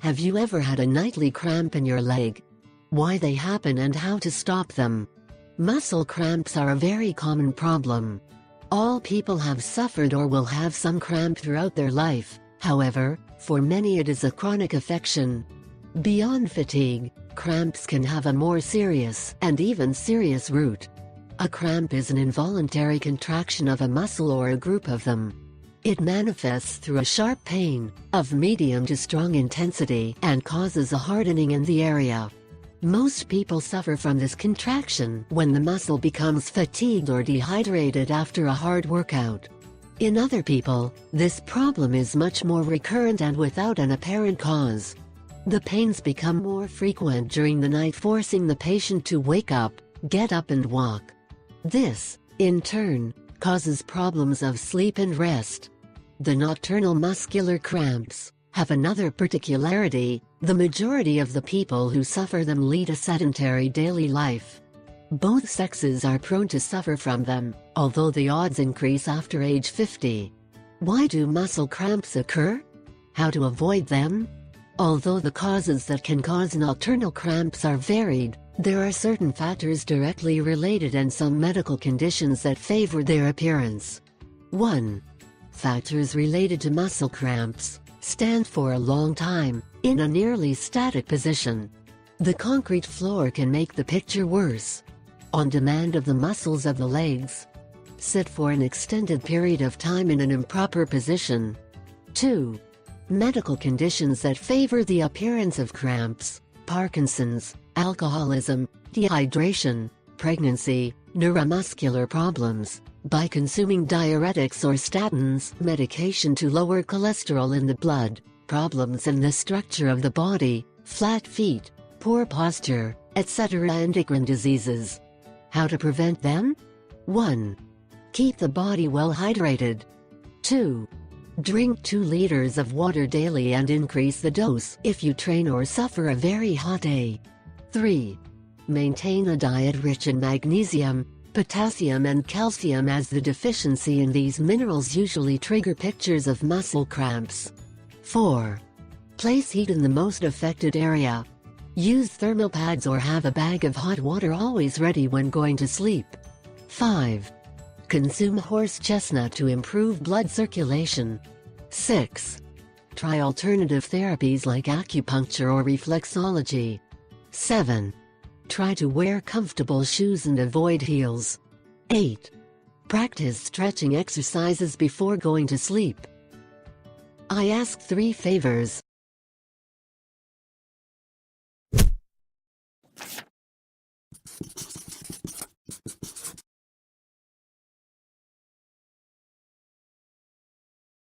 Have you ever had a nightly cramp in your leg? Why they happen and how to stop them? Muscle cramps are a very common problem. All people have suffered or will have some cramp throughout their life. However, for many it is a chronic affection. Beyond fatigue, cramps can have a more serious and even serious root. A cramp is an involuntary contraction of a muscle or a group of them. It manifests through a sharp pain, of medium to strong intensity, and causes a hardening in the area. Most people suffer from this contraction when the muscle becomes fatigued or dehydrated after a hard workout. In other people, this problem is much more recurrent and without an apparent cause. The pains become more frequent during the night, forcing the patient to wake up, get up and walk. This, in turn, causes problems of sleep and rest. The nocturnal muscular cramps have another particularity: the majority of the people who suffer them lead a sedentary daily life. Both sexes are prone to suffer from them, although the odds increase after age 50. Why do muscle cramps occur? How to avoid them? Although the causes that can cause nocturnal cramps are varied, there are certain factors directly related and some medical conditions that favor their appearance. 1. Factors related to muscle cramps. Stand for a long time, in a nearly static position. The concrete floor can make the picture worse. On demand of the muscles of the legs. Sit for an extended period of time in an improper position. 2. Medical conditions that favor the appearance of cramps: Parkinson's, alcoholism, dehydration, pregnancy, neuromuscular problems. By consuming diuretics or statins, medication to lower cholesterol in the blood, problems in the structure of the body, flat feet, poor posture, etc. Endocrine diseases. How to prevent them? 1. Keep the body well hydrated. 2. Drink 2 liters of water daily and increase the dose if you train or suffer a very hot day. 3. Maintain a diet rich in magnesium, potassium and calcium, as the deficiency in these minerals usually trigger pictures of muscle cramps. 4. Place heat in the most affected area. Use thermal pads or have a bag of hot water always ready when going to sleep. 5. Consume horse chestnut to improve blood circulation. 6. Try alternative therapies like acupuncture or reflexology. 7. Try to wear comfortable shoes and avoid heels. 8. Practice stretching exercises before going to sleep. I ask 3 favors.